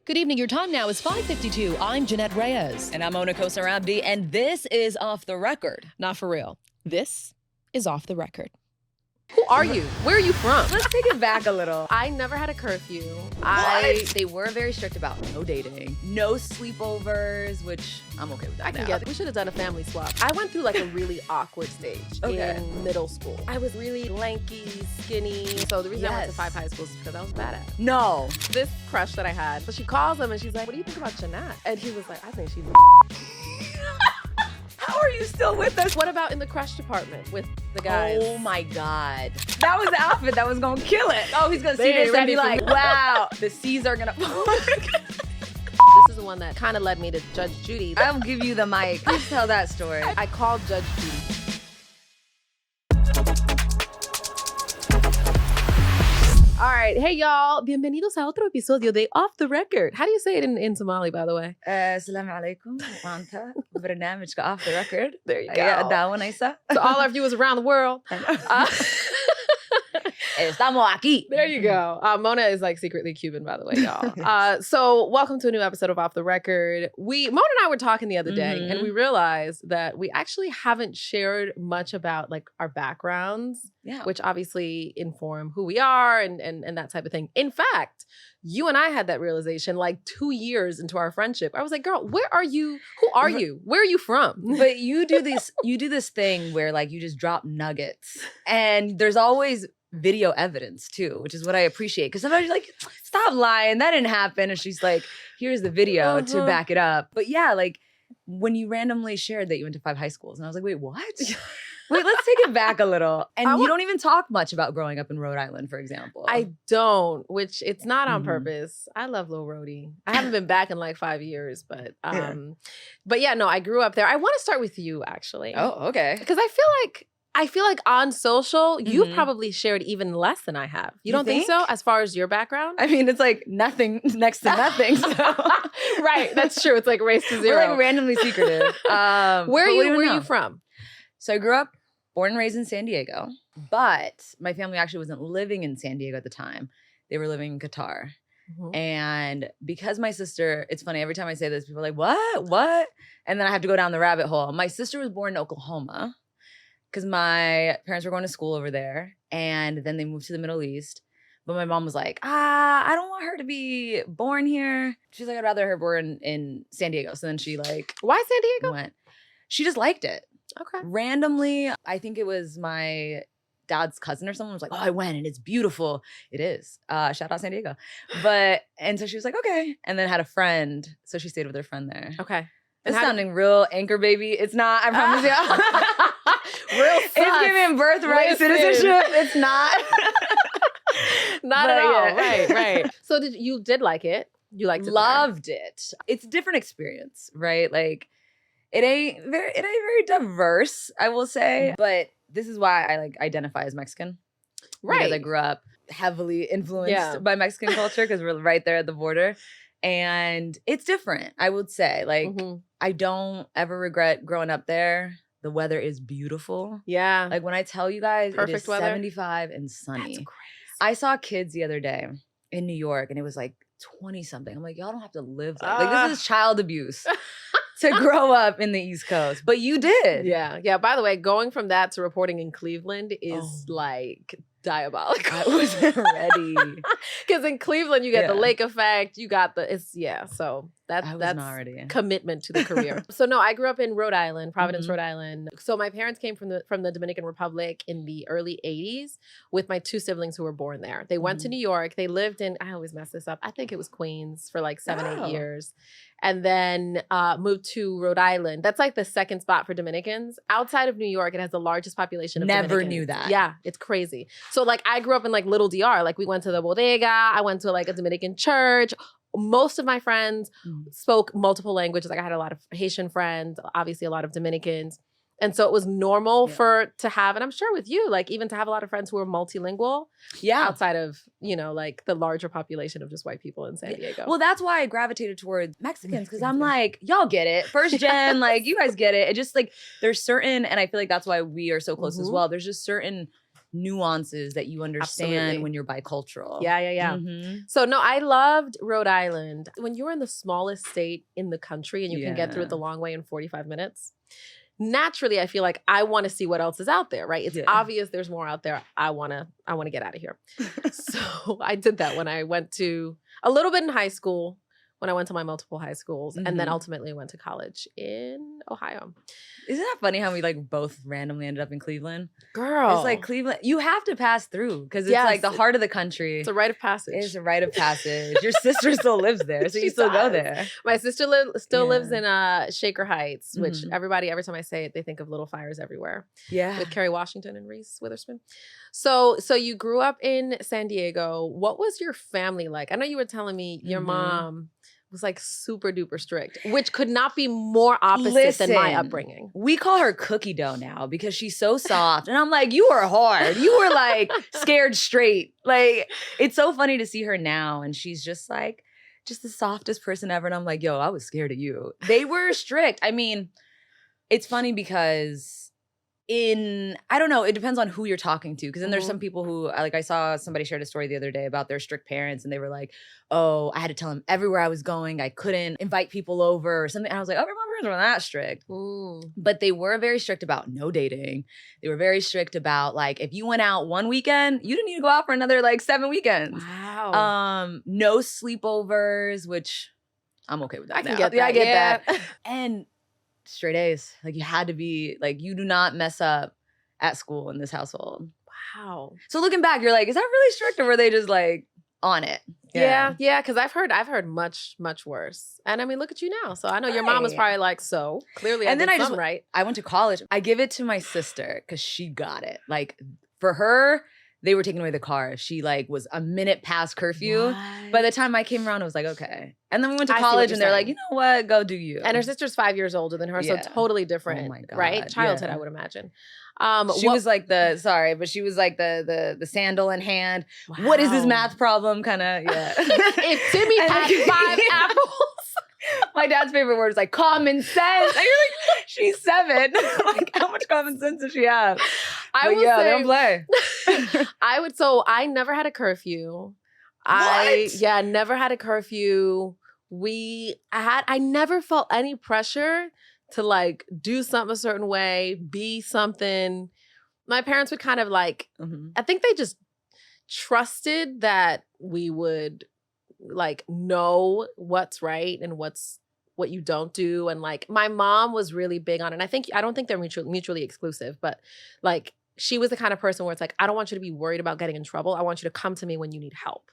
Good evening. Your time now is 5:52. I'm Jeannette Reyes. And I'm Mona Abdi, and this is Off the Record. Not for real. This is Off the Record. Who are you? Where are you from? Let's take it back a little. I never had a curfew. They were very strict about no dating, no sleepovers, which I'm okay with that. I can get it. We should have done a family swap. I went through like a really awkward stage in middle school. I was really lanky, skinny. So the reason I went to 5 high schools is because I was badass. No. This crush that I had, so she calls him and she's like, what do you think about Jeannette? And he was like, I think she's How are you still with us? What about in the crush department with the guys? Oh my God. That was the outfit that was gonna kill it. Oh, he's gonna see They ain't this and ready be for like, me. wow, the C's are gonna This is the one that kind of led me to Judge Judy. I'll give you the mic. Please tell that story. I called Judge Judy. All right. Hey, y'all. Bienvenidos a otro episodio de Off the Record. How do you say it in Somali, by the way? Assalamu alaikum. Wanta. برنامج Off the Record. There you go. Yeah, that one I saw. To all our viewers around the world. Estamos aquí. There you go. Mona is like secretly Cuban, by the way, y'all. So welcome to a new episode of Off the Record. Mona and I were talking the other day and we realized that we actually haven't shared much about like our backgrounds, which obviously inform who we are and that type of thing. In fact, you and I had that realization like 2 years into our friendship. I was like, girl, where are you? Who are you? Where are you from? But you do this thing where like you just drop nuggets and there's always video evidence too, which is what I appreciate. Because somebody's like, stop lying, that didn't happen. And she's like, here's the video to back it up. But yeah, like when you randomly shared that you went to 5 high schools, and I was like, wait, what? Wait, let's take it back a little. And you don't even talk much about growing up in Rhode Island, for example. I don't, which it's not on purpose. I love Little Rhody. I haven't been back in like 5 years, but yeah, no, I grew up there. I want to start with you actually. Oh, okay. Because I feel like on social, you've probably shared even less than I have. You don't think so? As far as your background? I mean, it's like nothing next to nothing. So. Right, that's true. It's like race to zero. We're like randomly secretive. Where are you from? So I grew up, born and raised in San Diego, but my family actually wasn't living in San Diego at the time. They were living in Qatar. And because my sister, it's funny, every time I say this, people are like, what? And then I have to go down the rabbit hole. My sister was born in Oklahoma because my parents were going to school over there. And then they moved to the Middle East. But my mom was like, I don't want her to be born here. She's like, I'd rather her born in San Diego. So then she like, why San Diego? Went. She just liked it. Okay. Randomly, I think it was my dad's cousin or someone was like, oh, I went and it's beautiful. It is. Shout out San Diego. And so she was like, okay. And then had a friend. So she stayed with her friend there. Okay. It's sounding real anchor baby. It's not, I promise you. Real sus. It's giving birthright citizenship. It's not. Not at all. Right. So you did like it. You liked it. Loved it. It's a different experience, right? Like, it ain't very diverse, I will say. But this is why I like identify as Mexican. Right. Because I grew up heavily influenced by Mexican culture because we're right there at the border. And it's different, I would say. Like, I don't ever regret growing up there. The weather is beautiful. Yeah. Like when I tell you guys, perfect it is weather. 75 and sunny. That's crazy. I saw kids the other day in New York and it was like 20 something. I'm like, y'all don't have to live like this is child abuse. To grow up in the East Coast. But you did. Yeah. By the way, going from that to reporting in Cleveland is like diabolical. I wasn't ready. Because in Cleveland, you get the lake effect. You got so that's not ready. Commitment to the career. So no, I grew up in Rhode Island, Providence, Rhode Island. So my parents came from the Dominican Republic in the early 80s with my 2 siblings who were born there. They went to New York. They lived in, I always mess this up, I think it was Queens for like 7-8 years. And then moved to Rhode Island. That's like the second spot for Dominicans. Outside of New York, it has the largest population of Never Dominicans. knew that. Yeah, it's crazy. So like I grew up in like little DR. Like we went to the bodega. I went to like a Dominican church. Most of my friends spoke multiple languages. Like I had a lot of Haitian friends, obviously a lot of Dominicans. And so it was normal to have, and I'm sure with you, like even to have a lot of friends who were multilingual. Yeah. Outside of, like the larger population of just white people in San Diego. Well, that's why I gravitated towards Mexicans because I'm like, y'all get it. First gen, like you guys get it. It just like, there's certain, and I feel like that's why we are so close as well. There's just certain nuances that you understand Absolutely. when you're bicultural. Yeah. So no, I loved Rhode Island. When you're in the smallest state in the country and you can get through it the long way in 45 minutes, naturally I feel like I want to see what else is out there, right? It's obvious there's more out there. I want to get out of here. So I did that when I went to a little bit in high school, when I went to my multiple high schools, and then ultimately went to college in Ohio. Isn't that funny how we like both randomly ended up in Cleveland? Girl. It's like Cleveland, you have to pass through because it's like the heart of the country. It's a rite of passage. It's a rite of passage. Your sister still lives there, so you still go there. My sister still lives in Shaker Heights, which everybody, every time I say it, they think of Little Fires Everywhere. Yeah. With Kerry Washington and Reese Witherspoon. So you grew up in San Diego. What was your family like? I know you were telling me your mom was like super duper strict, which could not be more opposite than my upbringing. We call her cookie dough now because she's so soft. And I'm like, you are hard. You were like scared straight. Like, it's so funny to see her now. And she's just like, just the softest person ever. And I'm like, yo, I was scared of you. They were strict. I mean, it's funny because I don't know, it depends on who you're talking to. Because then there's some people who, like I saw somebody shared a story the other day about their strict parents and they were like, oh, I had to tell them everywhere I was going. I couldn't invite people over or something. And I was like, oh, my parents weren't that strict. But they were very strict about no dating. They were very strict about like, if you went out one weekend, you didn't need to go out for another like 7 weekends. Wow. No sleepovers, which I'm okay with that. I can get that. I get that. And straight A's. Like you had to be like, you do not mess up at school in this household. Wow. So looking back, you're like, is that really strict or were they just like on it? Yeah. Because I've heard much, much worse. And I mean, look at you now. So I know your mom was probably like, so clearly I went to college. I give it to my sister because she got it. Like for her, they were taking away the car. She like was a minute past curfew. What? By the time I came around, I was like, okay. And then we went to college and they're like, you know what? Go do you. And her sister's 5 years older than her. So totally different, oh my God, right? Childhood, I would imagine. She was like she was like the sandal in hand. Wow. What is this math problem? Kind of, If Timmy had 5 apples. My dad's favorite word is like common sense. And you're like, she's 7. Like, how much common sense does she have? I would say, they don't play. I never had a curfew. What? Never had a curfew. I never felt any pressure to like do something a certain way, be something. My parents would kind of like, I think they just trusted that we would like know what's right and what you don't do. And like my mom was really big on it. And I don't think they're mutually exclusive, but like she was the kind of person where it's like, I don't want you to be worried about getting in trouble. I want you to come to me when you need help.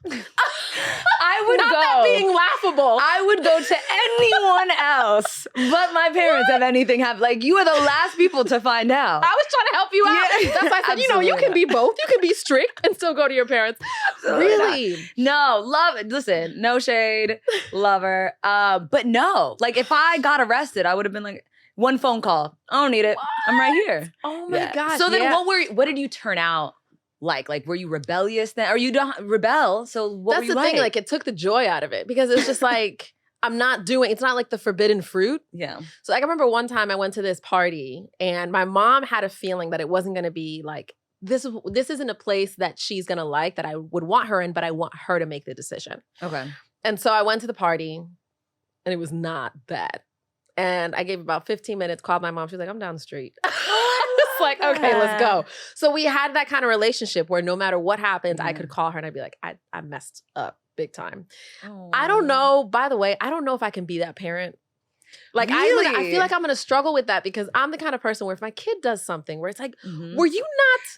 I would Not go. that being laughable. I would go to anyone else but my parents if anything happened. Like, you are the last people to find out. I was trying to help you out. Yeah. That's why I said, you can be both. You can be strict and still go to your parents. Absolutely really? Not. No, love it. Listen, no shade, love her. But no, like if I got arrested, I would have been like, one phone call. I don't need it. What? I'm right here. Oh my gosh. So then what did you turn out like? Like, were you rebellious then? Or you don't rebel? So what were you That's the thing. Like, it took the joy out of it because it's just like, it's not like the forbidden fruit. Yeah. So like, I remember one time I went to this party and my mom had a feeling that it wasn't going to be like, this isn't a place that she's going to like, that I would want her in, but I want her to make the decision. Okay. And so I went to the party and it was not bad. And I gave about 15 minutes, called my mom. She was like, I'm down the street. I was like, okay, let's go. So we had that kind of relationship where no matter what happened, I could call her and I'd be like, I messed up big time. Oh. I don't know, by the way, I don't know if I can be that parent. Like, really? I feel like I'm going to struggle with that because I'm the kind of person where if my kid does something where it's like, were you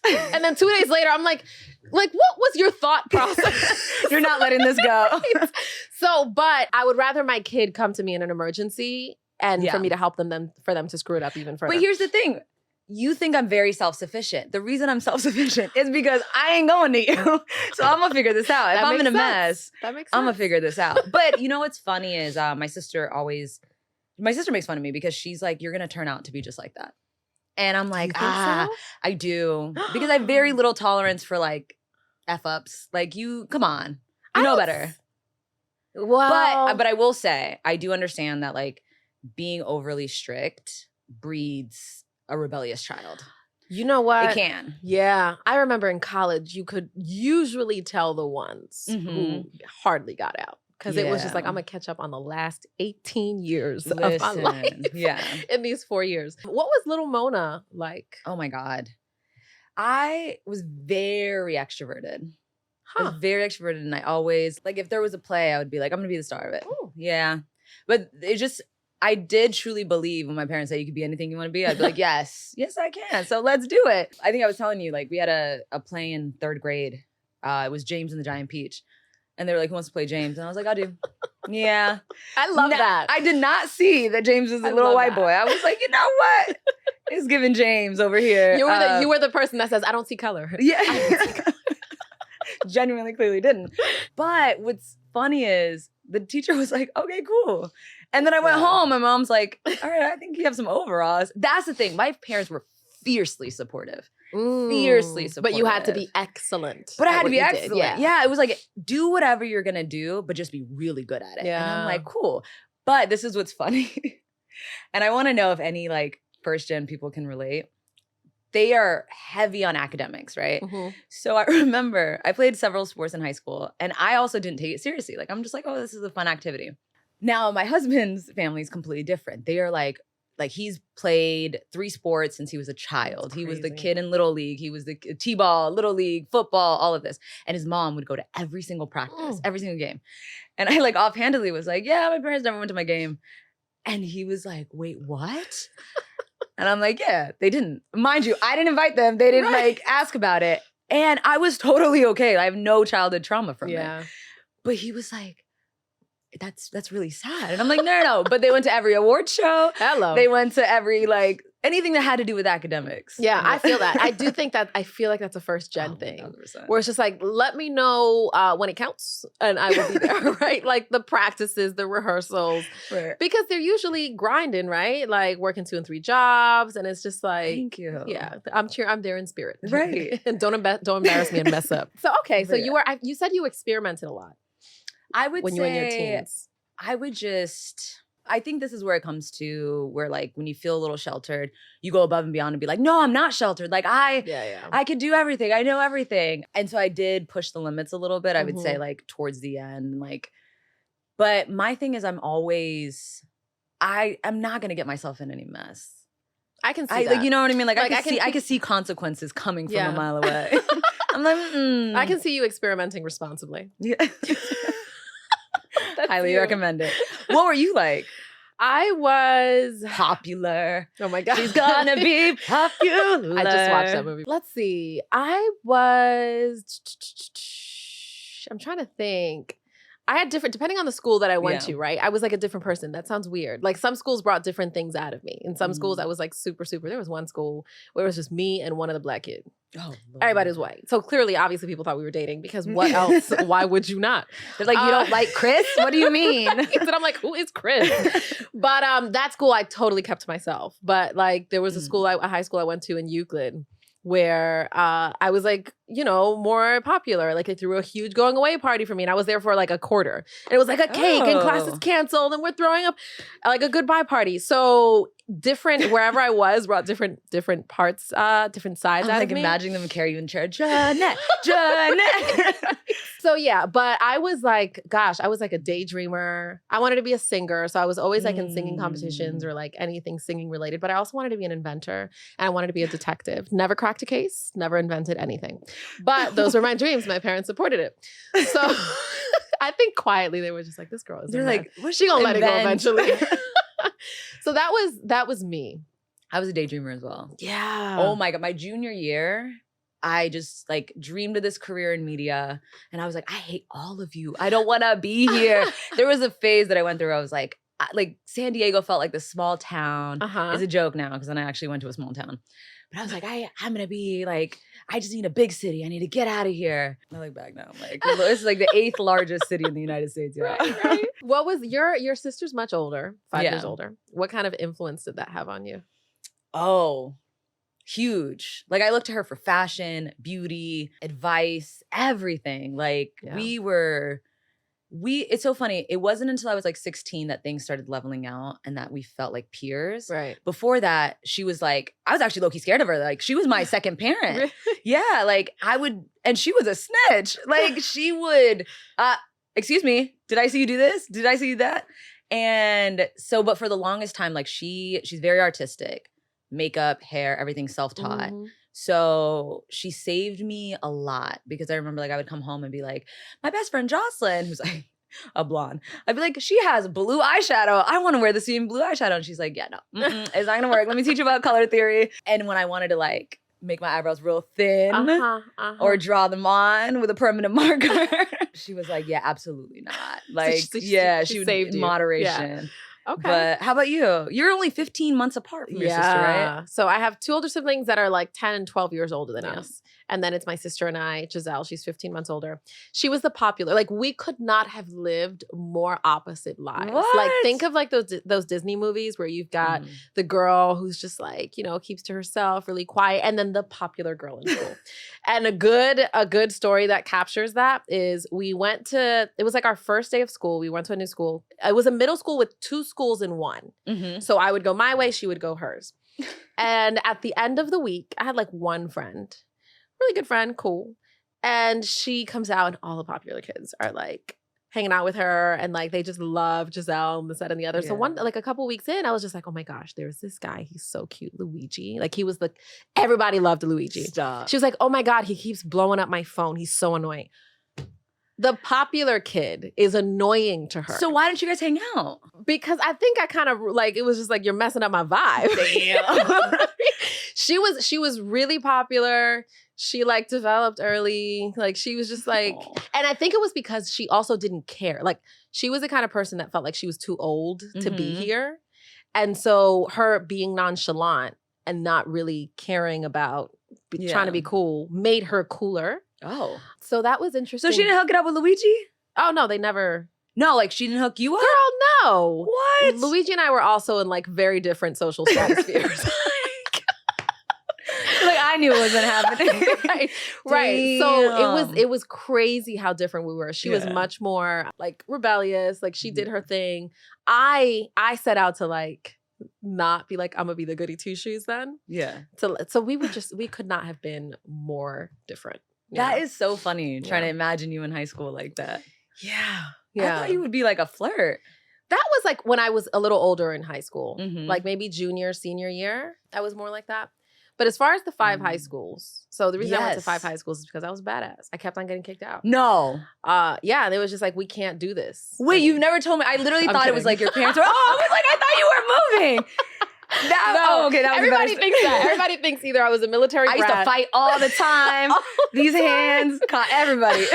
not? And then 2 days later, I'm like, what was your thought process? You're not letting this go. So, but I would rather my kid come to me in an emergency and for me to help them for them to screw it up even further. But here's the thing. You think I'm very self-sufficient. The reason I'm self-sufficient is because I ain't going to you. So I'm going to figure this out. If I'm in a mess, I'm going to figure this out. But you know what's funny is my sister makes fun of me because she's like, you're going to turn out to be just like that. And I'm like, so? I do. Because I have very little tolerance for like F-ups. Like come on. You know better. Well, but I will say, I do understand that like being overly strict breeds a rebellious child. You know what? It can. Yeah. I remember in college, you could usually tell the ones who hardly got out. Because it was just like, I'm going to catch up on the last 18 years of my life. Yeah. In these 4 years. What was little Mona like? Oh my God. I was very extroverted. I was very extroverted, and I always, like, if there was a play, I would be like, I'm going to be the star of it. Ooh. Yeah. But it just, I did truly believe when my parents said you could be anything you want to be. I'd be like, yes, I can. So let's do it. I think I was telling you, like, we had a play in 3rd grade. It was James and the Giant Peach. And they were like, who wants to play James? And I was like, I do. Yeah. I love that. I did not see that James was a little white boy. I was like, you know what? It's giving James over here. You were the person that says, I don't see color. Yeah. Genuinely, clearly didn't. But what's funny is the teacher was like, okay, cool. And then I went home. My mom's like, all right, I think you have some overalls. That's the thing. My parents were fiercely supportive. Fiercely supportive. But you had to be excellent. But I had to be excellent. Yeah, it was like, do whatever you're going to do, but just be really good at it. Yeah. And I'm like, cool. But this is what's funny. And I want to know if any like first gen people can relate. They are heavy on academics, right? Mm-hmm. So I remember I played several sports in high school, and I also didn't take it seriously. Like, I'm just like, oh, this is a fun activity. Now, my husband's family is completely different. They are like he's played 3 sports since he was a child. He was the kid in Little League. He was the T-ball, Little League, football, all of this. And his mom would go to every single practice, every single game. And I like offhandedly was like, yeah, my parents never went to my game. And he was like, wait, what? And I'm like, yeah, they didn't. Mind you, I didn't invite them. They didn't like ask about it. And I was totally okay. I have no childhood trauma from it. But he was like, that's really sad. And I'm like, no. But they went to every award show. Hello. They went to every like anything that had to do with academics. Yeah, I feel that. I do think that, I feel like that's a first gen thing. 100%. Where it's just like, let me know when it counts and I will be there, right? Like the practices, the rehearsals. Right. Because they're usually grinding, right? Like working 2 and 3 jobs. And it's just like, thank you. Yeah, I'm there in spirit. Right. And don't embarrass me and mess up. So, okay. So you said you experimented a lot. I would when say, you were in your teens. I think this is where it comes to where like when you feel a little sheltered, you go above and beyond and be like, no, I'm not sheltered. Like I could do everything. I know everything. And so I did push the limits a little bit, I would say like towards the end. Like, but my thing is I'm not going to get myself in any mess. I can see that. Like, you know what I mean? Like I can see consequences coming from a mile away. I'm like, I can see you experimenting responsibly. Yeah. Highly recommend it. What were you like? I was popular. Oh my God. She's gonna be popular. I just watched that movie. Let's see. I was, I'm trying to think. I had different, depending on the school that I went to, right? I was like a different person. That sounds weird. Like some schools brought different things out of me. In some schools, I was like super. There was one school where it was just me and one other Black kid. Oh, Lord. Everybody was white. So clearly, obviously, people thought we were dating because what else? Why would you not? They're like, you don't like Chris? What do you mean? And I'm like, who is Chris? But that school, I totally kept to myself. But like, there was a high school I went to in Euclid where I was like, you know, more popular. Like they threw a huge going away party for me and I was there for like a quarter. And it was like a cake and classes canceled and we're throwing up like a goodbye party. So different, wherever I was, brought different parts, different sides out of me. Imagining them carry you in chair. Jeannette. So yeah, but I was like, gosh, I was like a daydreamer. I wanted to be a singer. So I was always like in singing competitions or like anything singing related. But I also wanted to be an inventor and I wanted to be a detective. Never cracked a case, never invented anything. But those were my dreams. My parents supported it. So I think quietly they were just like, this girl is like, what's she gonna let it go eventually? So that was me. I was a daydreamer as well. Yeah. Oh my God. My junior year, I just like dreamed of this career in media. And I was like, I hate all of you. I don't want to be here. There was a phase that I went through. Where I was like San Diego felt like this small town. It's a joke now because then I actually went to a small town. But I was like, I'm going to be like, I just need a big city. I need to get out of here. I look back now. I'm like, this is like the 8th largest city in the United States. Yeah. Right. What was your sister's much older, 5 years older. What kind of influence did that have on you? Oh, huge. Like I looked to her for fashion, beauty, advice, everything. Like we were it's so funny. It wasn't until I was like 16 that things started leveling out and that we felt like peers. Right. Before that, she was like, I was actually low-key scared of her. Like, she was my second parent. Really? Yeah, like and she was a snitch. Like, she would, excuse me, did I see you do this? Did I see you that? And so, but for the longest time, like she's very artistic, makeup, hair, everything self-taught. Mhm. So she saved me a lot because I remember like I would come home and be like, my best friend Jocelyn, who's like a blonde, I'd be like, she has blue eyeshadow. I want to wear the same blue eyeshadow. And she's like, yeah, no, it's not going to work. Let me teach you about color theory. And when I wanted to like make my eyebrows real thin or draw them on with a permanent marker, she was like, yeah, absolutely not. Like, she would saved you. moderation. Yeah. Okay. But how about you? You're only 15 months apart from your sister, right? So I have 2 older siblings that are like 10 and 12 years older than us. And then it's my sister and I, Giselle. She's 15 months older. She was the popular. Like, we could not have lived more opposite lives. What? Like, think of like those Disney movies where you've got the girl who's just like, you know, keeps to herself, really quiet, and then the popular girl in school. And a good story that captures that is it was like our first day of school. We went to a new school. It was a middle school with 2 schools in one. So I would go my way, she would go hers. And at the end of the week, I had like one friend, really good friend, cool. And she comes out and all the popular kids are like hanging out with her and like they just love Giselle and this, that, and the other. So a couple weeks in, I was just like, oh my gosh, there's this guy. He's so cute, Luigi. Like everybody loved Luigi. Stop. She was like, oh my God, he keeps blowing up my phone. He's so annoying. The popular kid is annoying to her. So why didn't you guys hang out? Because I think I kind of like, it was just like, you're messing up my vibe. Damn. She was really popular. She like developed early. Like she was just like, and I think it was because she also didn't care. Like she was the kind of person that felt like she was too old to be here. And so her being nonchalant and not really caring about trying to be cool made her cooler. Oh. So that was interesting. So she didn't hook it up with Luigi? Oh, no, they never. No, like she didn't hook you up? Girl, no. What? Luigi and I were also in like very different social stratospheres. Like I knew it wasn't happening. Right. So it was crazy how different we were. She was much more like rebellious. Like she did her thing. I set out to like not be like, I'm gonna be the goody two shoes then. Yeah. So we could not have been more different. That is so funny, trying to imagine you in high school like that. Yeah. I thought you would be like a flirt. That was like when I was a little older in high school, like maybe junior, senior year. I was more like that. But as far as the 5 high schools, so the reason I went to 5 high schools is because I was badass. I kept on getting kicked out. No. Yeah, and it was just like, we can't do this. Wait, you've never told me. I literally thought it was like your parents were, I was like, I thought you were moving. Everybody thinks that. Everybody thinks either I was a military brat. I used to fight all the time. These hands caught everybody.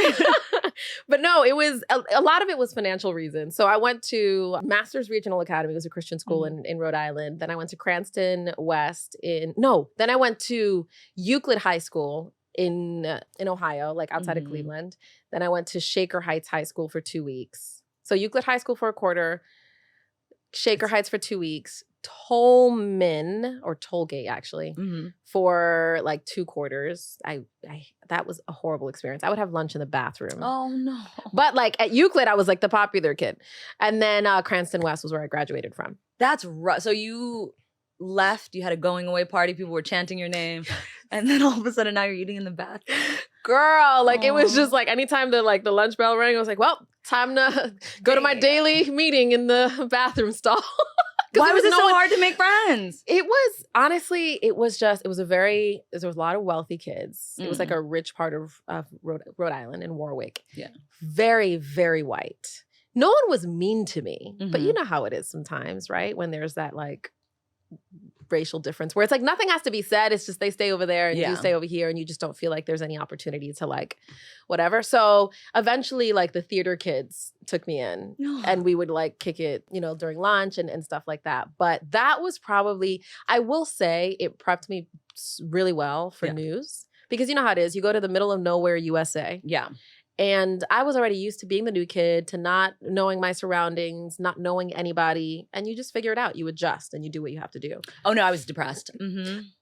But no, it was a lot of it was financial reasons. So I went to Masters Regional Academy. It was a Christian school in Rhode Island. Then I went to Cranston West then I went to Euclid High School in Ohio, like outside of Cleveland. Then I went to Shaker Heights High School for 2 weeks. So Euclid High School for a quarter, Shaker Heights for 2 weeks, Tollgate actually for like 2 quarters. That was a horrible experience. I would have lunch in the bathroom. Oh no. But like at Euclid, I was like the popular kid. And then Cranston West was where I graduated from. That's rough. So you left, you had a going away party, people were chanting your name, and then all of a sudden now you're eating in the bathroom. Girl, like it was just like anytime the lunch bell rang, I was like, well, time to go to my daily meeting in the bathroom stall. Why was it so hard to make friends? It was, honestly, there was a lot of wealthy kids. It was like a rich part of Rhode Island and Warwick. Yeah. Very, very white. No one was mean to me, but you know how it is sometimes, right? When there's that like racial difference where it's like nothing has to be said. It's just they stay over there and you stay over here and you just don't feel like there's any opportunity to like whatever. So eventually like the theater kids took me in and we would like kick it, during lunch and stuff like that. But that was probably, I will say it prepped me really well for news because you know how it is. You go to the middle of nowhere, USA. Yeah. And I was already used to being the new kid, to not knowing my surroundings, not knowing anybody. And you just figure it out. You adjust and you do what you have to do. Oh, no, I was depressed.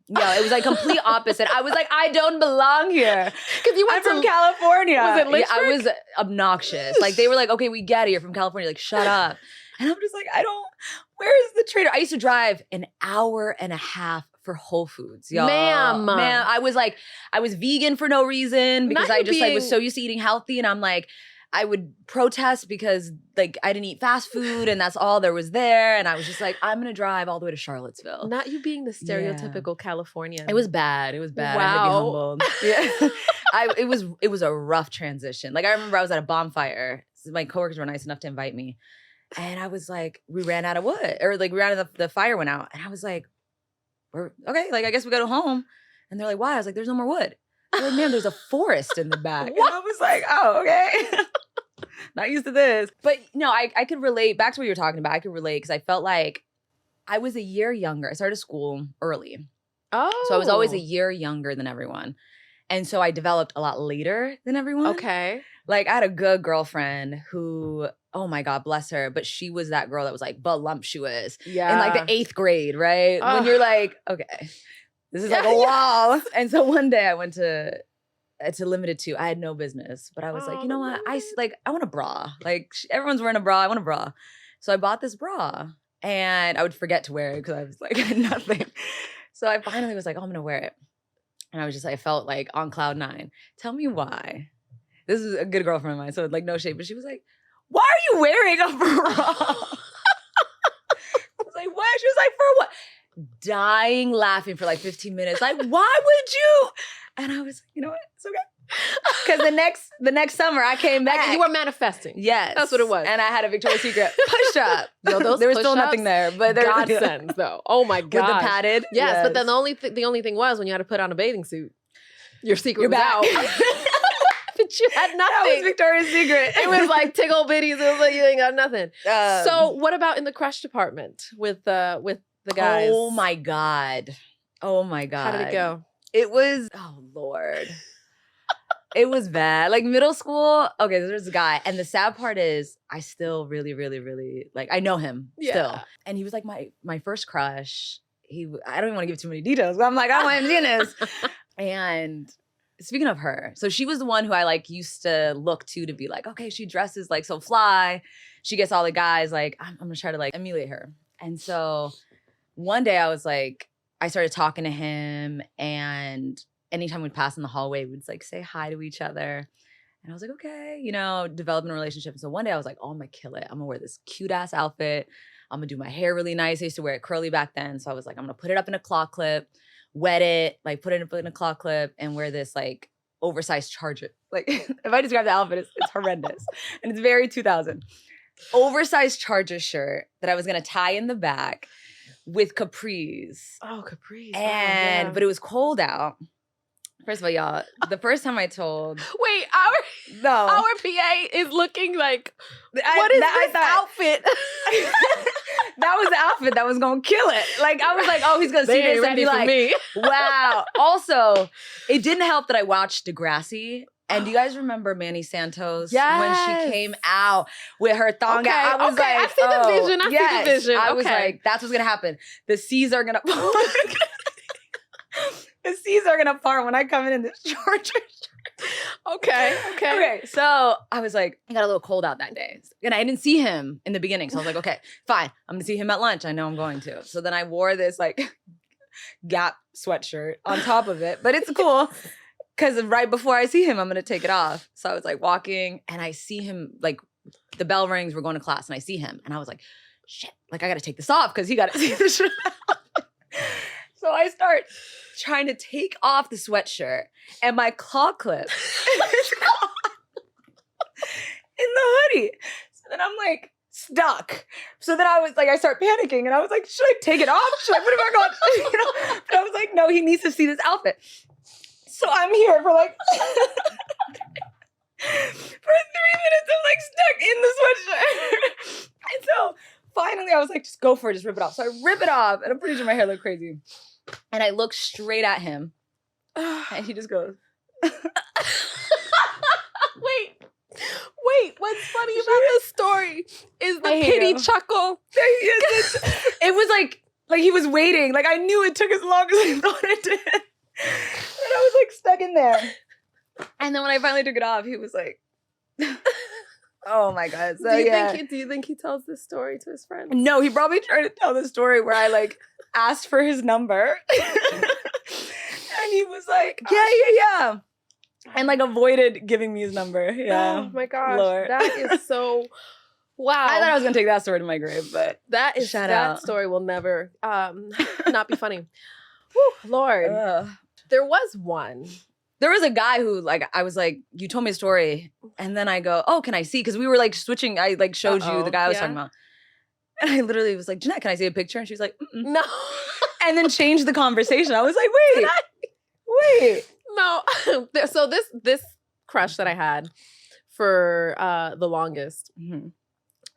No, it was like complete opposite. I was like, I don't belong here. Because I'm from California. Was it Yeah, I Lynchburg? was obnoxious. Like they were like, okay, we get it. You're from California. Like, shut up. And I'm just like, where is the trader? I used to drive an hour and a half for Whole Foods, y'all. Ma'am. I was vegan for no reason because Not I you just like was being- so used to eating healthy. And I'm like, I would protest because like I didn't eat fast food and that's all there was there. And I was just like, I'm going to drive all the way to Charlottesville. Not you being the stereotypical Californian. It was bad. It was bad. I had to be Wow. humbled. Yeah. It was a rough transition. Like I remember I was at a bonfire. My coworkers were nice enough to invite me. And I was like, we ran out of wood. Or like we ran out of the fire went out. And I was like, we're okay, like I guess we go home. And they're like, why? I was like, there's no more wood. They're like, man, there's a forest in the back. And I was like, oh, okay. Not used to this. But no, I could relate back to what you were talking about. I could relate because I felt like I was a year younger. I started school early. Oh. So I was always a year younger than everyone. And so I developed a lot later than everyone. Okay. Like I had a good girlfriend who, oh my God, bless her. But she was that girl that was like voluptuous Yeah. in like the 8th grade, right? When you're like, okay, this is like a Yeah. wall. And so one day I went to Limited 2. I had no business, but I was like, you know what? I want a bra. Like everyone's wearing a bra. I want a bra. So I bought this bra and I would forget to wear it because I was like, I had nothing. So I finally was like, oh, I'm going to wear it. And I was just, I felt like on cloud 9. Tell me why. This is a good girlfriend of mine, so like no shade. But she was like, why are you wearing a bra? I was like, what? She was like, for what? Dying laughing for like 15 minutes. Like, why would you? And I was like, you know what? It's okay. Because the next summer I came back. You were manifesting. Yes. That's what it was. And I had a Victoria's Secret push-up. Yo, those there was still push-ups, nothing there. But there godsends, though. Oh my God. With the padded. Yes, but then the only thing was when you had to put on a bathing suit, your secret You're was back. out. But you had nothing. That was Victoria's Secret. It was like tickle bitties. It was like you ain't got nothing. So So what about in the crush department with the guys? oh my God. Oh my God. How did it go? It was, oh Lord. It was bad. Like middle school, okay, there's a guy. And the sad part is I still really, really, really, like, I know him still. And he was like my first crush. I don't even want to give too many details, but I'm like, I don't want him seeing this. And speaking of her, so she was the one who I like used to look to be like, okay, she dresses like so fly. She gets all the guys, like, I'm gonna try to like emulate her. And so one day I was like, I started talking to him and anytime we'd pass in the hallway, we'd like say hi to each other. And I was like, okay, developing a relationship. And so one day I was like, oh, I'm gonna kill it. I'm gonna wear this cute ass outfit. I'm gonna do my hair really nice. I used to wear it curly back then. So I was like, I'm gonna put it up in a claw clip, wet it, like put it in a claw clip and wear this like oversized charger. Like if I describe the outfit, it's horrendous. And it's very 2000. Oversized charger shirt that I was gonna tie in the back with capris. Oh, capris. But it was cold out. First of all, y'all, the first time I told Wait, our no, PA is looking like, I- what is that- I this thought- outfit? that was the outfit that was gonna kill it. Like I was like, oh, he's gonna see They ain't this and ready be for like, me. wow. Also, it didn't help that I watched Degrassi. And do you guys remember Manny Santos when Yes. she came out with her thong Okay, out? I was okay, like, I see the oh, vision, I see the yes. vision, I was okay. like, that's what's gonna happen. The seas are gonna the seas are gonna part when I come in this Georgia shirt. Okay. So I was like, I got a little cold out that day. And I didn't see him in the beginning. So I was like, okay, fine. I'm gonna see him at lunch. I know I'm going to. So then I wore this like Gap sweatshirt on top of it. But it's cool. Because right before I see him, I'm going to take it off. So I was like walking and I see him, like the bell rings, we're going to class and I see him. And I was like, shit, like I got to take this off because he got to see the shirt. So I start trying to take off the sweatshirt and my claw clip is caught in the hoodie. So then I'm like stuck. So then I was like, I start panicking and I was like, should I take it off? Should I put it back on? But I was like, no, he needs to see this outfit. So I'm here for like for 3 minutes. I'm like stuck in the sweatshirt. And so finally I was like, just go for it, just rip it off. So I rip it off and I'm pretty sure my hair looked crazy. And I look straight at him and he just goes, Wait, what's funny about this story is the I hate pity him. chuckle. it was like Like he was waiting. Like I knew it took as long as I thought it did. And I was like stuck in there. And then when I finally took it off, he was like, oh my God. So do you think he tells this story to his friends? No, he probably tried to tell the story where I like asked for his number. And he was like, yeah. And like avoided giving me his number. Yeah. Oh my gosh. Lord. That is so wow. I thought I was gonna take that story to my grave, but that story will never not be funny. Whew, Lord. There was one. There was a guy who like I was like, you told me a story, and then I go, oh, can I see? Because we were like switching. I like showed you the guy I was talking about, and I literally was like, Jeanette, can I see a picture? And she was like, no, and then changed the conversation. I was like, wait, no. So this crush that I had for the longest. Mm-hmm.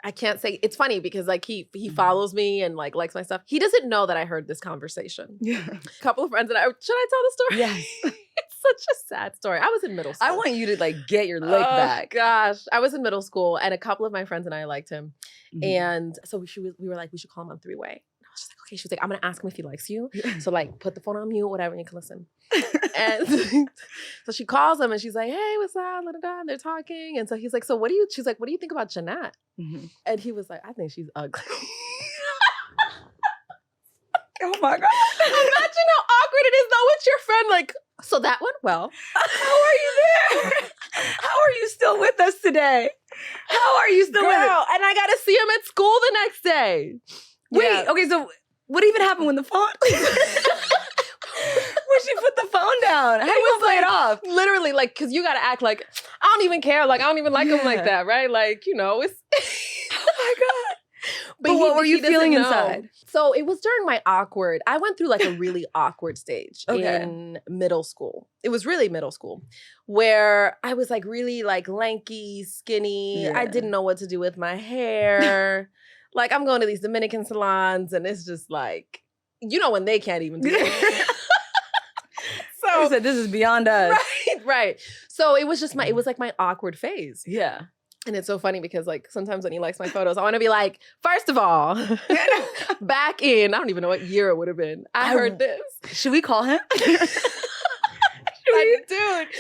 I can't say, it's funny because like he follows me and like likes my stuff. He doesn't know that I heard this conversation. Yeah. A couple of friends and I, should I tell the story? Yes. It's such a sad story. I was in middle school. I want you to like get your lick back. Gosh. I was in middle school and a couple of my friends and I liked him. Mm-hmm. And so we were like, we should call him on three-way. And I was just like, okay. She was like, I'm going to ask him if he likes you. So like put the phone on mute, whatever, and you can listen. And so she calls him and she's like, hey, what's up? And they're talking. And so he's like, she's like, what do you think about Jeannette? Mm-hmm. And he was like, I think she's ugly. Oh my God. Imagine how awkward it is though with your friend. Like, so that went well. How are you there? How are you still with us today? How are you still with us? And I got to see him at school the next day. Wait, okay, so what even happened when the phone... When she put the phone down? How you gonna play it off? Literally, like, because you gotta act like, I don't even care. Like, I don't even like him like that, right? Like, you know, it's... Oh my God. But what were you feeling inside? So it was during my awkward... I went through like a really awkward stage in middle school. It was really middle school where I was like really like lanky, skinny. Yeah. I didn't know what to do with my hair. Like, I'm going to these Dominican salons and it's just like, you know, when they can't even do it. So you said this is beyond us. Right. So it was just it was like my awkward phase. Yeah. And it's so funny because like sometimes when he likes my photos, I want to be like, first of all, back in, I don't even know what year it would have been. I heard this. Should we call him? Dude.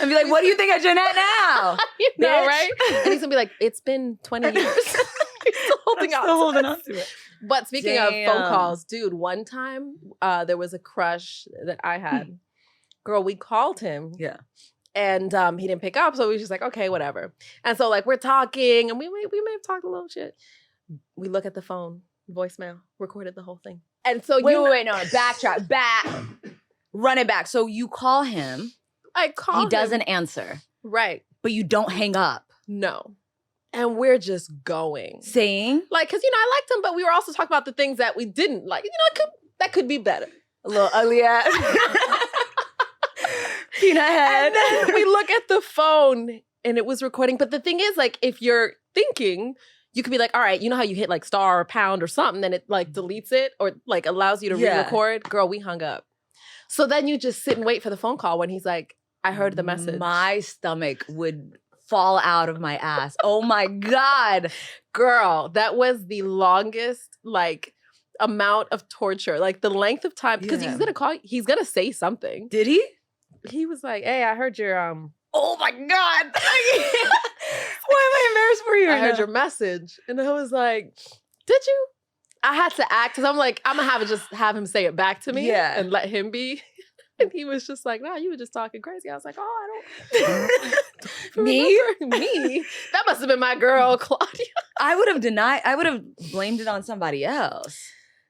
And be like, what do you think of Jeannette now? You know, right? And he's gonna be like, it's been 20 years. He's still holding on to it. But speaking of phone calls, dude, one time there was a crush that I had. Girl, we called him. Yeah. And he didn't pick up. So we was just like, okay, whatever. And so like we're talking and we may have talked a little shit. We look at the phone, voicemail, recorded the whole thing. And so wait, no, backtrack, run it back. So you call him. I call him. He doesn't answer. Right. But you don't hang up. No. And we're just going. Saying? Like, because, you know, I liked him, but we were also talking about the things that we didn't like. You know, that could be better. A little ugly ass. Peanut head. And then we look at the phone and it was recording. But the thing is, like, if you're thinking, you could be like, all right, you know how you hit like star or pound or something, then it like deletes it or like allows you to re-record? Girl, we hung up. So then you just sit and wait for the phone call when he's like, I heard the message. My stomach would fall out of my ass. Oh my God. Girl, that was the longest like amount of torture. Like the length of time, because he's gonna call, he's gonna say something. Did he? He was like, hey, I heard your oh my God. Why am I embarrassed for you? I heard your message. And I was like, did you? I had to act because I'm like, I'm gonna have him say it back to me and let him be. And he was just like, no, you were just talking crazy. I was like, oh, I don't. Me? That must have been my girl, Claudia. I would have blamed it on somebody else.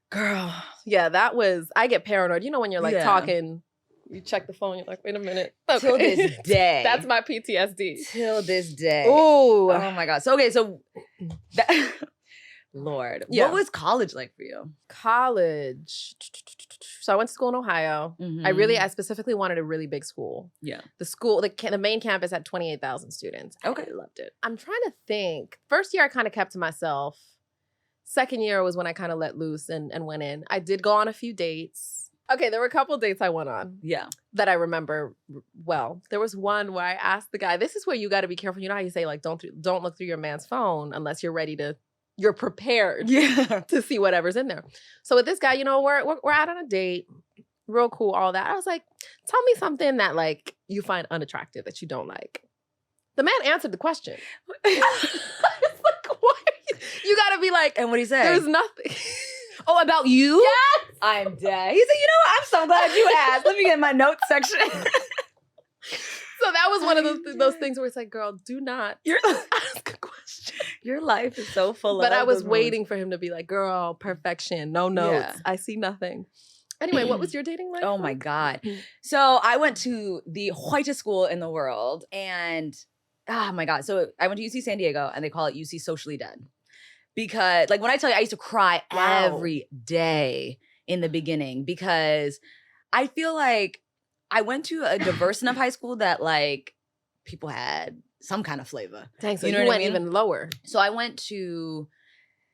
Girl. Yeah, that was, I get paranoid. You know, when you're like talking, you check the phone, you're like, wait a minute. Okay. Till this day. That's my PTSD. Till this day. Ooh. Oh my God. So, Lord. Yeah. What was college like for you? College. So I went to school in Ohio. Mm-hmm. I specifically wanted a really big school. Yeah. The school, the main campus had 28,000 students. Okay. I loved it. I'm trying to think. First year I kind of kept to myself. Second year was when I kind of let loose and went in. I did go on a few dates. Okay, there were a couple of dates I went on. Yeah. That I remember well. There was one where I asked the guy, this is where you got to be careful. You know how you say like, don't look through your man's phone unless you're ready to, you're prepared to see whatever's in there. So with this guy, you know, we're out on a date, real cool, all that. I was like, tell me something that like you find unattractive that you don't like. The man answered the question. It's like, why? You gotta be like, and what he said? There's nothing. Oh, about you? Yes. I'm dead. He said, you know what? I'm so glad you asked. Let me get my notes section. So that was one of those things where it's like, girl, do not ask a question. Your life is so full of. But I was waiting for him to be like, girl, perfection, no notes. Yeah. I see nothing. Anyway, what was your dating life? Oh my God. So I went to the whitest school in the world. And oh my God. So I went to UC San Diego and they call it UC Socially Dead. Because like when I tell you, I used to cry every day in the beginning because I feel like I went to a diverse enough high school that like people had some kind of flavor. Dang, so you know went even lower. So I went to,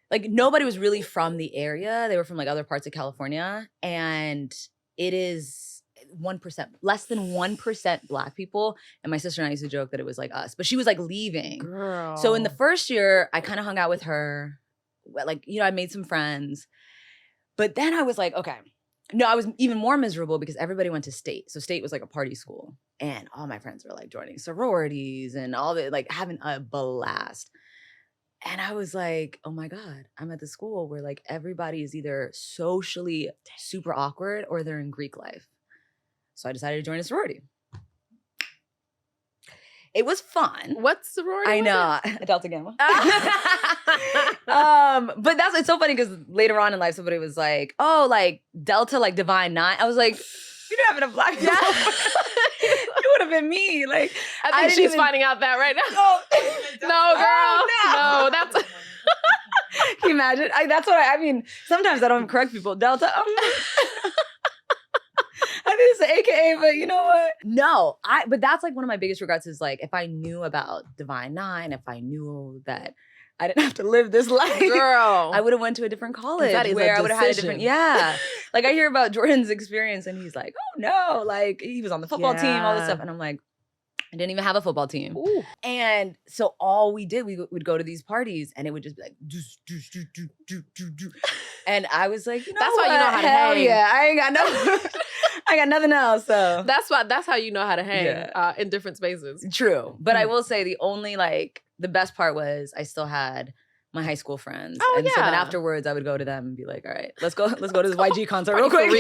like nobody was really from the area. They were from like other parts of California. And it is 1%, less than 1% Black people. And my sister and I used to joke that it was like us. But she was like leaving. Girl. So in the first year, I kind of hung out with her. Like, you know, I made some friends. But then I was like, okay. No, I was even more miserable because everybody went to State. So State was like a party school. And all my friends were like joining sororities and all the like having a blast. And I was like, oh my God, I'm at the school where like everybody is either socially super awkward or they're in Greek life. So I decided to join a sorority. It was fun. What sorority? I know, Delta Gamma. But it's so funny because later on in life, somebody was like, "Oh, like Delta, like Divine Nine." I was like, "You don't have enough Black people. You would have been me." Like, I think she's finding out that right now. No, girl, no, that's. Can you imagine? That's what I mean. Sometimes I don't even correct people. Delta. I think it's an AKA, but you know what? No, but that's like one of my biggest regrets is like if I knew about Divine Nine, if I knew that I didn't have to live this life, girl, I would have went to a different college where I would have had a different, like I hear about Jordan's experience and he's like, oh no, like he was on the football team, all this stuff. And I'm like, I didn't even have a football team. Ooh. And so all we did, we would go to these parties and it would just be like, do. And I was like, you know that's why you know how to hang. Yeah, I ain't got no. I got nothing else, so that's how you know how to hang in different spaces. True, but I will say the best part was I still had my high school friends, so then afterwards I would go to them and be like, all right, let's go to this YG concert real quick,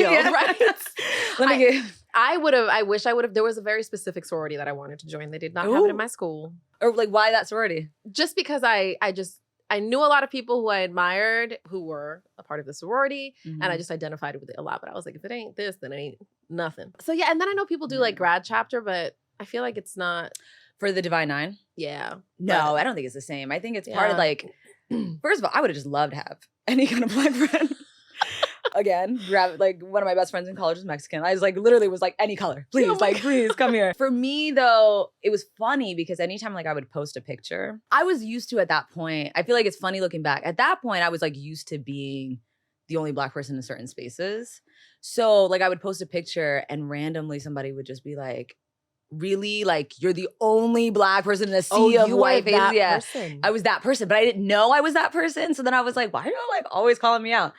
right? I wish I would have. There was a very specific sorority that I wanted to join. They did not have it in my school. Or like, why that sorority? Just because I knew a lot of people who I admired who were a part of the sorority, and I just identified with it a lot. But I was like, if it ain't this, then it ain't nothing. So yeah, and then I know people do like grad chapter, but I feel like it's not for the Divine Nine. Yeah, no, I don't think it's the same. I think it's part of like. First of all, I would have just loved to have any kind of Black friend. Again, like one of my best friends in college was Mexican. I was like, literally was like, any color, please, please come here. For me though, it was funny because anytime like I would post a picture, I was used to at that point, I feel like it's funny looking back. At that point, I was like used to being the only Black person in certain spaces. So like I would post a picture and randomly somebody would just be like, really? Like you're the only Black person in a sea of white faces? Yeah, person. I was that person, but I didn't know I was that person. So then I was like, why are you like always calling me out?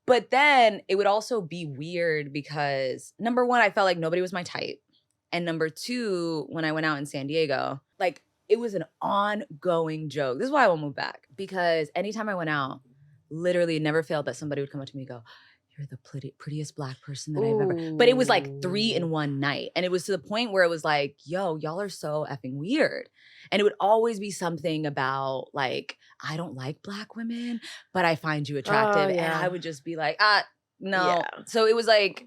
But then it would also be weird because number one, I felt like nobody was my type. And number two, when I went out in San Diego, like it was an ongoing joke. This is why I won't move back. Because anytime I went out, literally it never failed that somebody would come up to me and go, you're the prettiest Black person that I've ever. But it was like 3 in one night. And it was to the point where it was like, yo, y'all are so effing weird. And it would always be something about like, I don't like Black women, but I find you attractive. And I would just be like, no. Yeah. So it was like,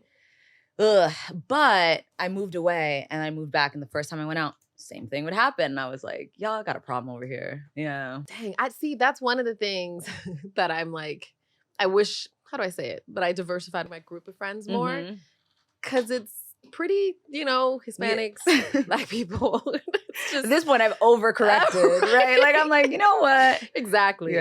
ugh. But I moved away and I moved back. And the first time I went out, same thing would happen. And I was like, y'all got a problem over here. Yeah. Dang, I see. That's one of the things that I'm like, I wish, how do I say it? But I diversified my group of friends more. Because it's pretty, Hispanics, Black people. At this point, I've overcorrected, right? Like, I'm like, you know what? Exactly.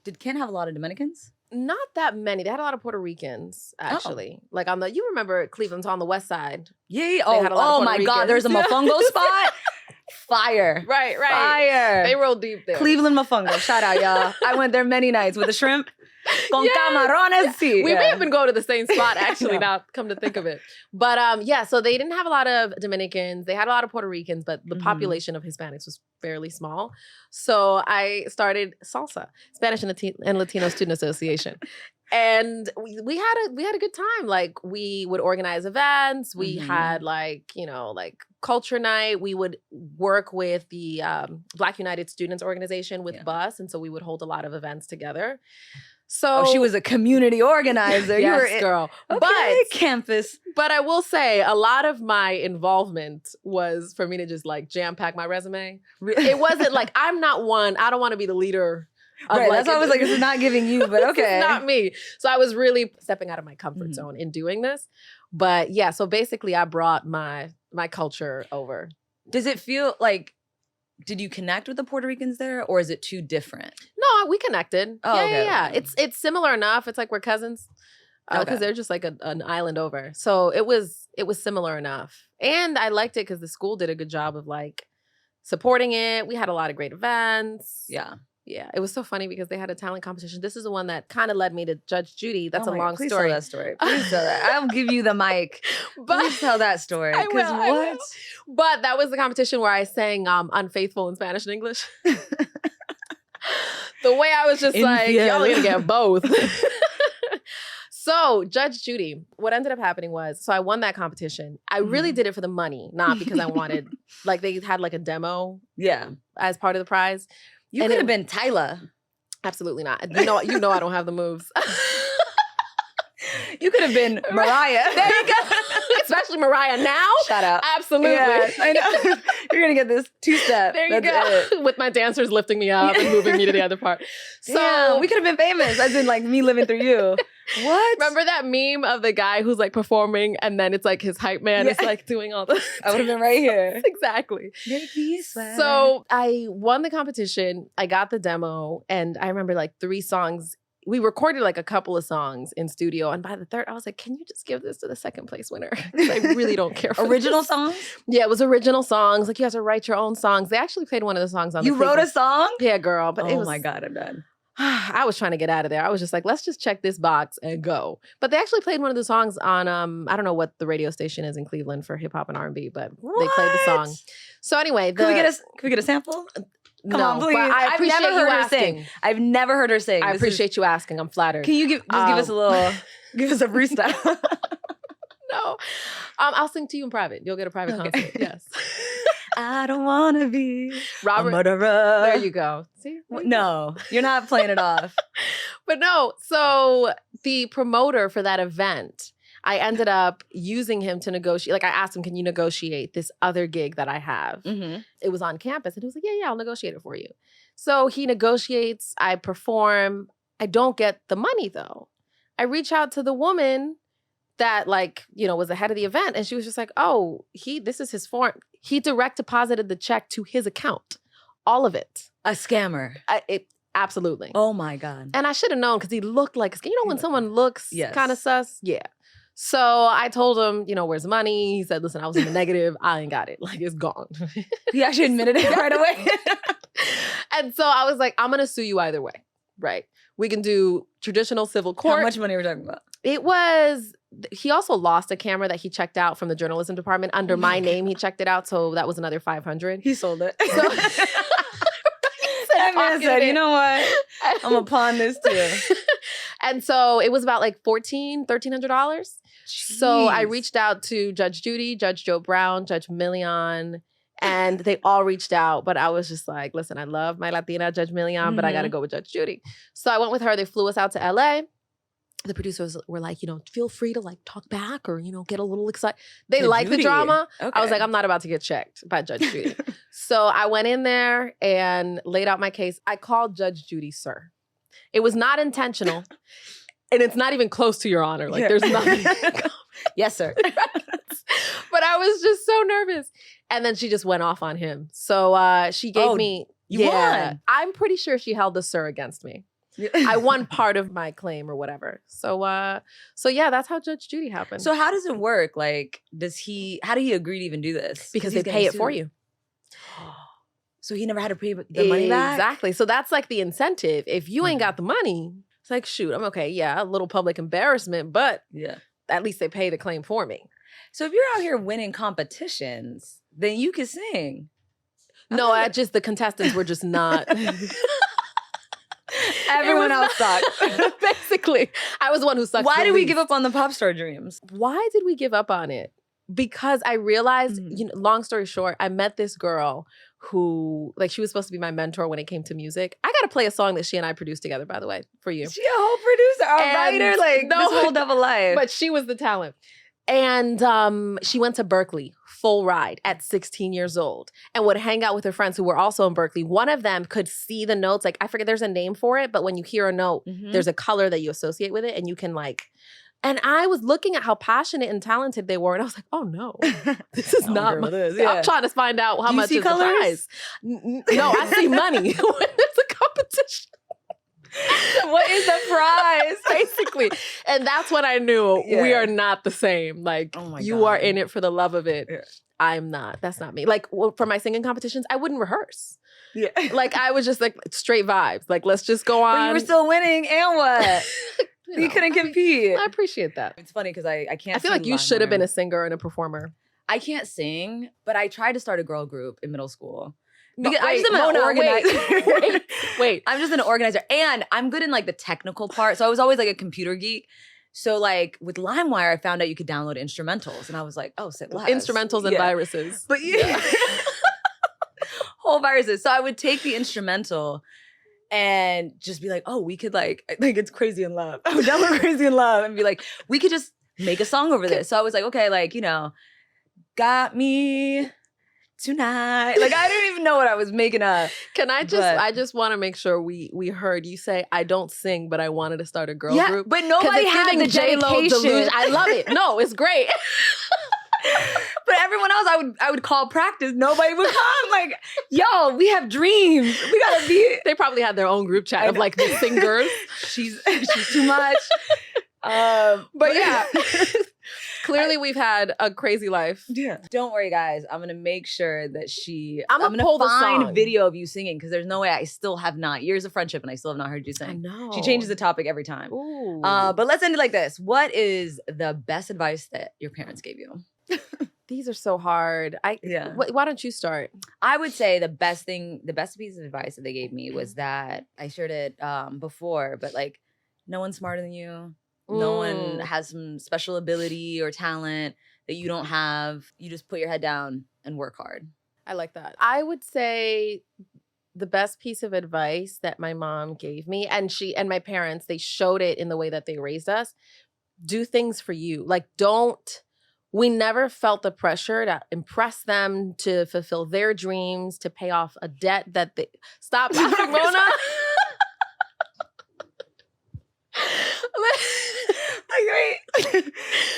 Did Ken have a lot of Dominicans? Not that many. They had a lot of Puerto Ricans, actually. Oh. Like you remember Cleveland's on the west side. Yeah. Oh my God, there's a mofongo spot. Fire. Right. Fire. They roll deep there. Cleveland Mofongo. Shout out, y'all. I went there many nights with the shrimp. Con camarones. Sí. We may have been going to the same spot, actually, No. now come to think of it. But yeah, so they didn't have a lot of Dominicans. They had a lot of Puerto Ricans, but the population of Hispanics was fairly small. So I started SALSA, Spanish and Latino Student Association. And we had a good time. Like, we would organize events. We had like culture night. We would work with the Black United Students Organization with BUS. And so we would hold a lot of events together. So she was a community organizer. Yes, You were girl. Okay, But campus. But I will say a lot of my involvement was for me to just like jam pack my resume. It wasn't like I don't want to be the leader. Right, that's why I was like, this is not giving you, but okay. It's not me. So I was really stepping out of my comfort zone in doing this. But yeah, so basically I brought my culture over. Does it feel like, did you connect with the Puerto Ricans there, or is it too different? No, we connected. Oh, yeah. okay. It's similar enough. It's like we're cousins. Because they're just like an island over. So it was similar enough. And I liked it because the school did a good job of like supporting it. We had a lot of great events. Yeah. Yeah, it was so funny because they had a talent competition. This is the one that kind of led me to Judge Judy. That's a long Please story. Tell that story. Please tell that. I'll give you the mic. But Please tell that story. I Because will. But that was the competition where I sang Unfaithful in Spanish and English. The way I was just like, y'all are gonna get both. So Judge Judy, what ended up happening was, so I won that competition. I really did it for the money, not because I wanted, like they had like a demo as part of the prize. You could have been Tyler. Absolutely not. You know I don't have the moves. You could have been Mariah. There you go. Especially Mariah now. Shout out. Absolutely. Yeah, I know. You're going to get this two-step. There you go. With my dancers lifting me up and moving me to the other part. So damn, we could have been famous, as in like me living through you. What? Remember that meme of the guy who's like performing and then it's like his hype man is like doing all the... I would have been right here. Exactly. Make me sweat. So I won the competition. I got the demo and I remember like 3 songs. We recorded like a couple of songs in studio. And by the third, I was like, can you just give this to the second place winner? I really don't care for original this. songs? Yeah, it was original songs. Like you have to write your own songs. They actually played one of the songs on You wrote a song? Yeah, girl. But it was, my God, I'm done. I was trying to get out of there. I was just like, let's just check this box and go. But they actually played one of the songs on, I don't know what the radio station is in Cleveland for hip hop and R&B, but they played the song. So anyway. Can we get a sample? Come on, please. But I appreciate I've never heard you her asking. sing. I've never heard her sing. I appreciate you asking. I'm flattered. Can you give us a little, give us a freestyle? No. I'll sing to you in private. You'll get a private concert. Yes. I don't want to be Robert, a murderer. There you go. See? No, you're not playing it off. But no, so the promoter for that event, I ended up using him to negotiate. Like I asked him, can you negotiate this other gig that I have? It was on campus. And he was like, yeah, I'll negotiate it for you. So he negotiates, I perform. I don't get the money though. I reach out to the woman that was the head of the event. And she was just like, oh, this is his form. He direct deposited the check to his account. All of it. A scammer. Absolutely. Oh my God. And I should have known because he looked like, when someone looks kind of sus? Yeah. So I told him, where's the money? He said, listen, I was in the negative. I ain't got it. Like, it's gone. He actually admitted it right away. And so I was like, I'm going to sue you either way. Right. We can do traditional civil court. How much money are we talking about? It was, he also lost a camera that he checked out from the journalism department. Under my name, he checked it out. So that was another $500. He sold it. So that man said, you know what? I'm going to pawn this too. And so it was about like $1,300. So I reached out to Judge Judy, Judge Joe Brown, Judge Million, and they all reached out. But I was just like, listen, I love my Latina Judge Million, but I got to go with Judge Judy. So I went with her. They flew us out to LA. The producers were like, feel free to like talk back or, get a little excited. They like the drama. Okay. I was like, I'm not about to get checked by Judge Judy. So I went in there and laid out my case. I called Judge Judy, sir. It was not intentional. And it's not even close to your honor. Like there's nothing. Yes, sir. But I was just so nervous. And then she just went off on him. So she gave me. You won. I'm pretty sure she held the sir against me. I won part of my claim or whatever. So yeah, that's how Judge Judy happened. So how does it work? Like, how do he agree to even do this? Because they pay it for you. So he never had to pay the money back? Exactly. So that's like the incentive. If you ain't got the money, it's like, shoot, I'm okay. Yeah, a little public embarrassment, but at least they pay the claim for me. So if you're out here winning competitions, then you can sing. No, the contestants were just not. Everyone else sucked. Basically, I was the one who sucked. Why did we give up on the pop star dreams? Why did we give up on it? Because I realized, long story short, I met this girl who, like, she was supposed to be my mentor when it came to music. I got to play a song that she and I produced together, by the way, for you. She a whole producer, a writer, like this whole double life. But she was the talent. And she went to Berkeley, full ride, at 16 years old, and would hang out with her friends who were also in Berkeley. One of them could see the notes. Like, I forget, there's a name for it, but when you hear a note, there's a color that you associate with it, and you can like... And I was looking at how passionate and talented they were, and I was like, "Oh no, this is not my." I'm trying to find out how much is the prize. No, I see money when it's a competition. What is the prize, basically? And that's when I knew we are not the same. Like, you are in it for the love of it. Yeah. I'm not. That's not me. Like, for my singing competitions, I wouldn't rehearse. Yeah, like I was just like straight vibes. Like, let's just go on. But you were still winning, and what? You couldn't compete. I appreciate that. It's funny because I can't. I feel like you should have been a singer and a performer. I can't sing, but I tried to start a girl group in middle school. Because I'm just an organizer. Wait. I'm just an organizer, and I'm good in like the technical part. So I was always like a computer geek. So like with LimeWire, I found out you could download instrumentals, and I was like, oh, sit less. Instrumentals and viruses. But whole viruses. So I would take the instrumental and just be like, oh, we could like it's Crazy in Love. I would download Crazy in Love and be like, we could just make a song over this. So I was like, okay, like, got me tonight. Like, I didn't even know what I was making up. I just want to make sure we heard you say, I don't sing, but I wanted to start a girl group. But nobody had the dedication. I love it. No, it's great. But everyone else, I would call practice. Nobody would come. Like, yo, we have dreams. We gotta be. They probably had their own group chat of like the singers. She's too much. But yeah, clearly we've had a crazy life. Yeah. Don't worry, guys. I'm gonna make sure that I'm gonna find video of you singing because there's no way I still have not years of friendship and I still have not heard you sing. I know. She changes the topic every time. But let's end it like this. What is the best advice that your parents gave you? These are so hard. Why don't you start? I would say the best piece of advice that they gave me was that I shared it before, but like, no one's smarter than you. No one has some special ability or talent that you don't have. You just put your head down and work hard. I like that. I would say the best piece of advice that my mom gave me, and my parents, they showed it in the way that they raised us. Do things for you. Like, we never felt the pressure to impress them, to fulfill their dreams, to pay off a debt that they... Stop laughing, Mona. Wait.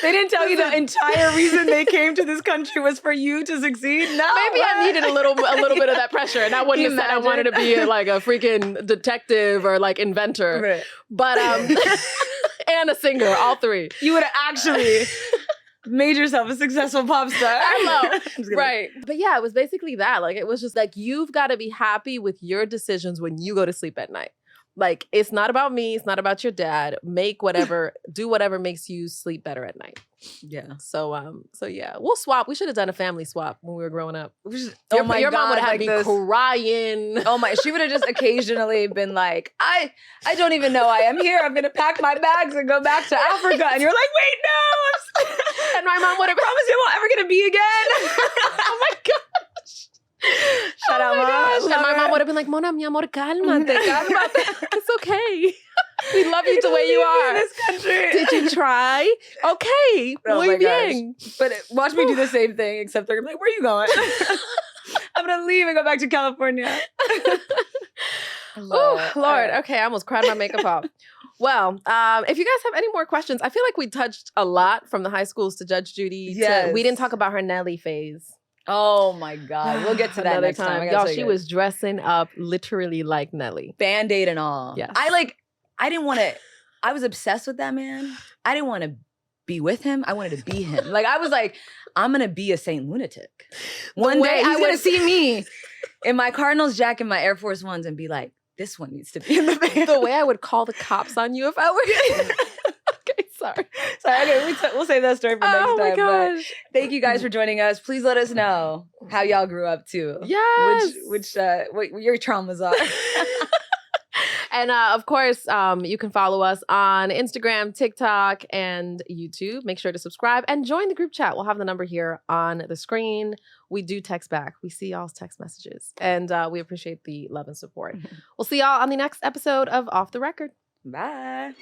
They didn't tell you the entire reason they came to this country was for you to succeed? No. Maybe I needed a little bit of that pressure, and I wouldn't have said I wanted to be like a freaking detective or like inventor. Right. But and a singer, all three. You would have actually made yourself a successful pop star. I know. Right. But yeah, it was basically that. Like, it was just like, you've got to be happy with your decisions when you go to sleep at night. Like, it's not about me. It's not about your dad. Do whatever makes you sleep better at night. Yeah. So yeah, we'll swap. We should have done a family swap when we were growing up. Your mom would have had me crying. Oh my, she would have just occasionally been like, I don't even know I am here. I'm going to pack my bags and go back to Africa. And you're like, wait, no. And my mom would have promised you won't ever going to be again. Oh my gosh. Shout out, Mom. And my mom would have been like, Mona, mi amor, cálmate. It's okay. We love you the way you are. In this country. Did you try? Okay. Oh muy bien. But watch me do the same thing, except they're gonna be like, where are you going? I'm gonna leave and go back to California. Lord. Okay, I almost cried my makeup off. Well, if you guys have any more questions, I feel like we touched a lot from the high schools to Judge Judy. Yes. We didn't talk about her Nelly phase. Oh my God. We'll get to that another next time. Y'all, she was dressing up literally like Nelly. Band-Aid and all. Yes. I didn't want to, I was obsessed with that man. I didn't want to be with him. I wanted to be him. Like, I was like, I'm going to be a Saint Lunatic. One day he's going to see me in my Cardinals jacket and my Air Force Ones and be like, this one needs to be in the band. The way I would call the cops on you if I were Okay, sorry. Okay, we'll save that story for next time. Oh my but gosh. thank you guys for joining us. Please let us know how y'all grew up too. Yes. What your traumas are. And of course, you can follow us on Instagram, TikTok, and YouTube. Make sure to subscribe and join the group chat. We'll have the number here on the screen. We do text back. We see y'all's text messages. And we appreciate the love and support. We'll see y'all on the next episode of Off the Record. Bye.